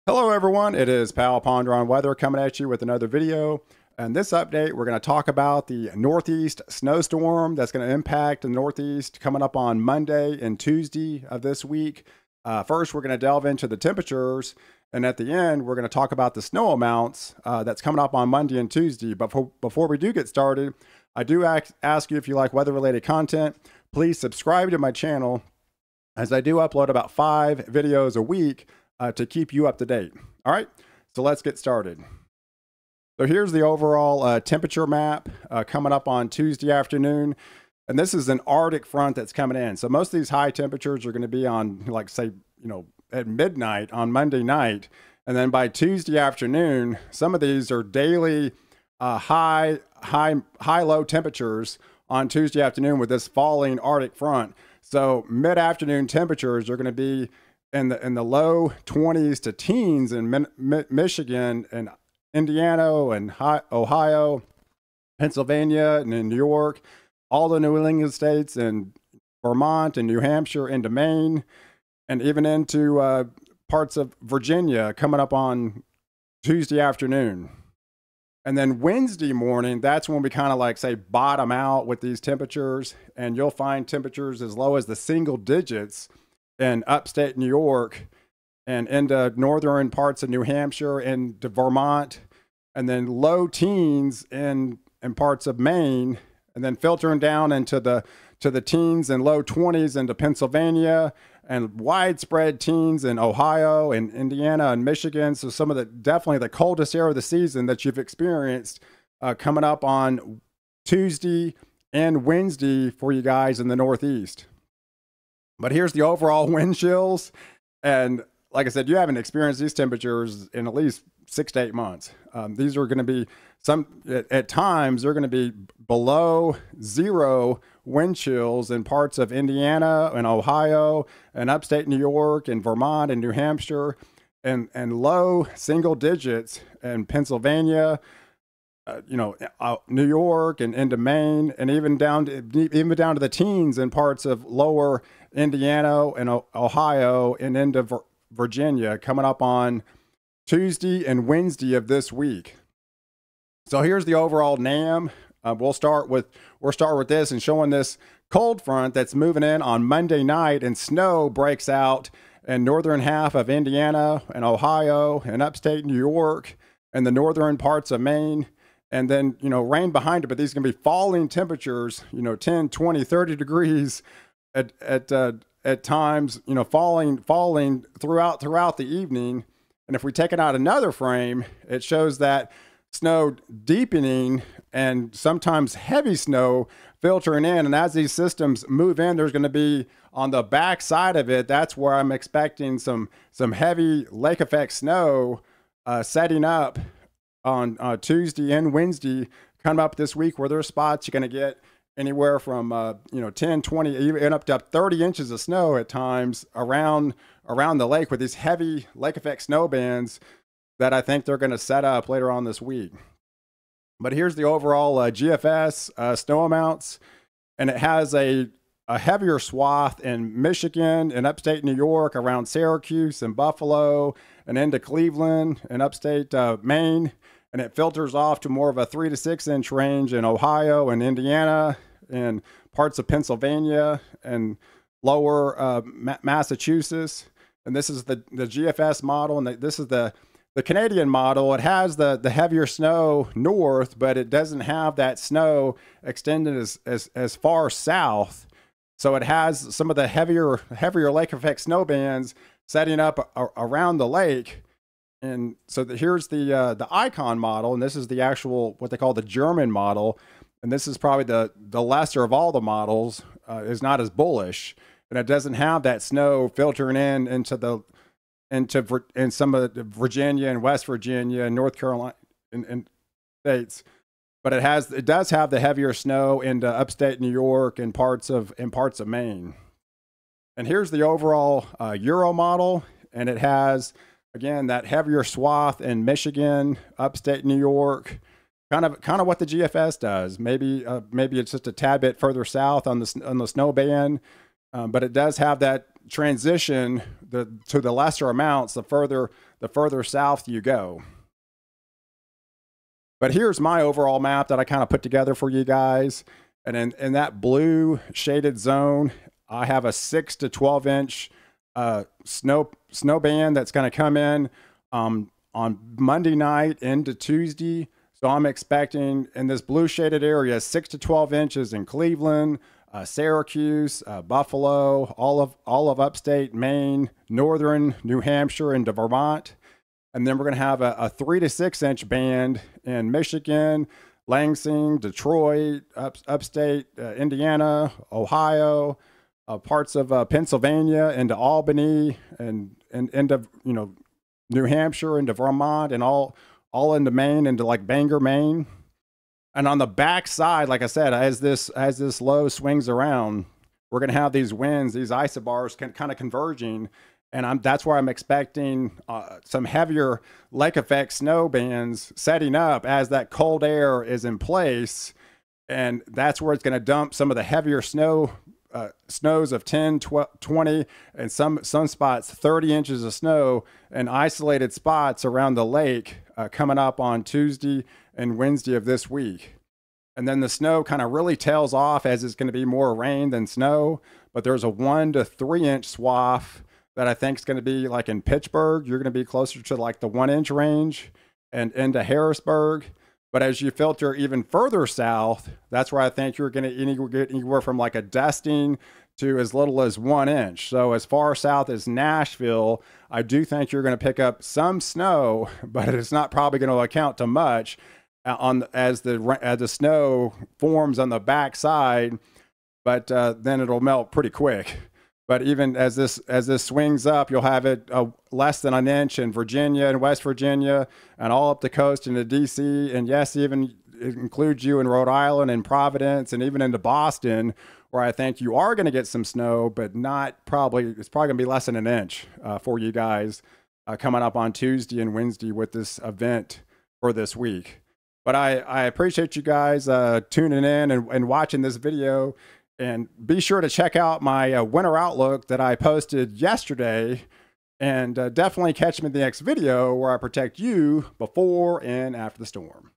Hello everyone, it is Pal Ponder on Weather coming at you with another video. In this update, we're going to talk about the Northeast snowstorm that's going to impact the Northeast coming up on Monday and Tuesday of this week. First, we're going to delve into the temperatures, and at the end, we're going to talk about the snow amounts that's coming up on Monday and Tuesday. But before we do get started, I do ask you if you like weather-related content, please subscribe to my channel, as I do upload about 5 videos a week to keep you up to date. All right, so let's get started. So here's the overall temperature map coming up on Tuesday afternoon. And this is an Arctic front that's coming in. So most of these high temperatures are going to be on, like, say, at midnight on Monday night. And then by Tuesday afternoon, some of these are daily high-low temperatures on Tuesday afternoon with this falling Arctic front. So mid-afternoon temperatures are going to be in the low 20s to teens in Michigan and Indiana and Ohio, Pennsylvania and in New York, all the New England states and Vermont and New Hampshire into Maine, and even into parts of Virginia coming up on Tuesday afternoon. And then Wednesday morning, that's when we kind of like say bottom out with these temperatures, and you'll find temperatures as low as the single digits in upstate New York and into northern parts of New Hampshire and to Vermont, and then low teens in parts of Maine, and then filtering down into the teens and low 20s into Pennsylvania, and widespread teens in Ohio and Indiana and Michigan. So some of definitely the coldest air of the season that you've experienced coming up on Tuesday and Wednesday for you guys in the Northeast. But here's the overall wind chills. And like I said, you haven't experienced these temperatures in at least 6 to 8 months. These are going to be at times, they're going to be below zero wind chills in parts of Indiana and Ohio and upstate New York and Vermont and New Hampshire, and low single digits in Pennsylvania, New York and into Maine, and even down to the teens in parts of lower Indiana and Ohio and into Virginia coming up on Tuesday and Wednesday of this week. So here's the overall NAM. We'll start with this and showing this cold front that's moving in on Monday night, and snow breaks out in northern half of Indiana and Ohio and upstate New York and the northern parts of Maine. And then, rain behind it, but these are going to be falling temperatures, 10, 20, 30 degrees at times, falling throughout the evening. And if we take it out another frame, it shows that snow deepening and sometimes heavy snow filtering in. And as these systems move in, there's going to be on the back side of it, that's where I'm expecting some heavy lake effect snow setting up on Tuesday and Wednesday coming up this week, where there's spots you're going to get anywhere from 10, 20, even up to 30 inches of snow at times around the lake, with these heavy lake effect snow bands that I think they're going to set up later on this week. But here's the overall GFS snow amounts, and it has a heavier swath in Michigan and upstate New York around Syracuse and Buffalo and into Cleveland and upstate Maine. And it filters off to more of a 3 to 6 inch range in Ohio and Indiana and parts of Pennsylvania and lower Massachusetts. And this is the GFS model, and this is the Canadian model. It has the heavier snow north, but it doesn't have that snow extended as far south. So it has some of the heavier lake effect snow bands setting up around the lake. And so here's the icon model, and this is the actual, what they call the German model. And this is probably the lesser of all the models, is not as bullish, and it doesn't have that snow filtering into some of the Virginia and West Virginia and North Carolina and states. But it does have the heavier snow into upstate New York and parts of Maine. And here's the overall Euro model, and it has, again, that heavier swath in Michigan, upstate New York, kind of what the GFS does. Maybe it's just a tad bit further south on the snow band, but it does have that transition to the lesser amounts the further south you go. But here's my overall map that I kind of put together for you guys. And in that blue shaded zone, I have a 6 to 12 inch snow band that's going to come in on Monday night into Tuesday. So I'm expecting in this blue shaded area 6 to 12 inches in Cleveland, Syracuse, Buffalo, all of upstate Maine, northern New Hampshire, into Vermont. And then we're going to have a 3 to 6 inch band in Michigan, Lansing, Detroit, upstate Indiana, Ohio, parts of Pennsylvania, into Albany, and into New Hampshire, into Vermont, and all into Maine, into like Bangor, Maine. And on the back side, like I said, as this low swings around, we're going to have these winds, these isobars kind of converging. And that's where I'm expecting some heavier lake effect snow bands setting up as that cold air is in place. And that's where it's going to dump some of the heavier snows of 10, 20, and some spots 30 inches of snow in isolated spots around the lake coming up on Tuesday and Wednesday of this week. And then the snow kind of really tails off as it's going to be more rain than snow. But there's a 1 to 3 inch swath that I think is going to be like in Pittsburgh. You're going to be closer to like the 1 inch range and into Harrisburg. But as you filter even further south, that's where I think you're going to get anywhere from like a dusting to as little as 1 inch. So as far south as Nashville, I do think you're going to pick up some snow, but it's not probably going to account to much as the snow forms on the backside. But then it'll melt pretty quick. But even as this swings up, you'll have it less than an inch in Virginia and West Virginia, and all up the coast into D.C. And yes, even it includes you in Rhode Island and Providence, and even into Boston, where I think you are going to get some snow, but it's probably going to be less than an inch for you guys coming up on Tuesday and Wednesday with this event for this week. But I appreciate you guys tuning in and watching this video. And be sure to check out my winter outlook that I posted yesterday. And definitely catch me in the next video where I protect you before and after the storm.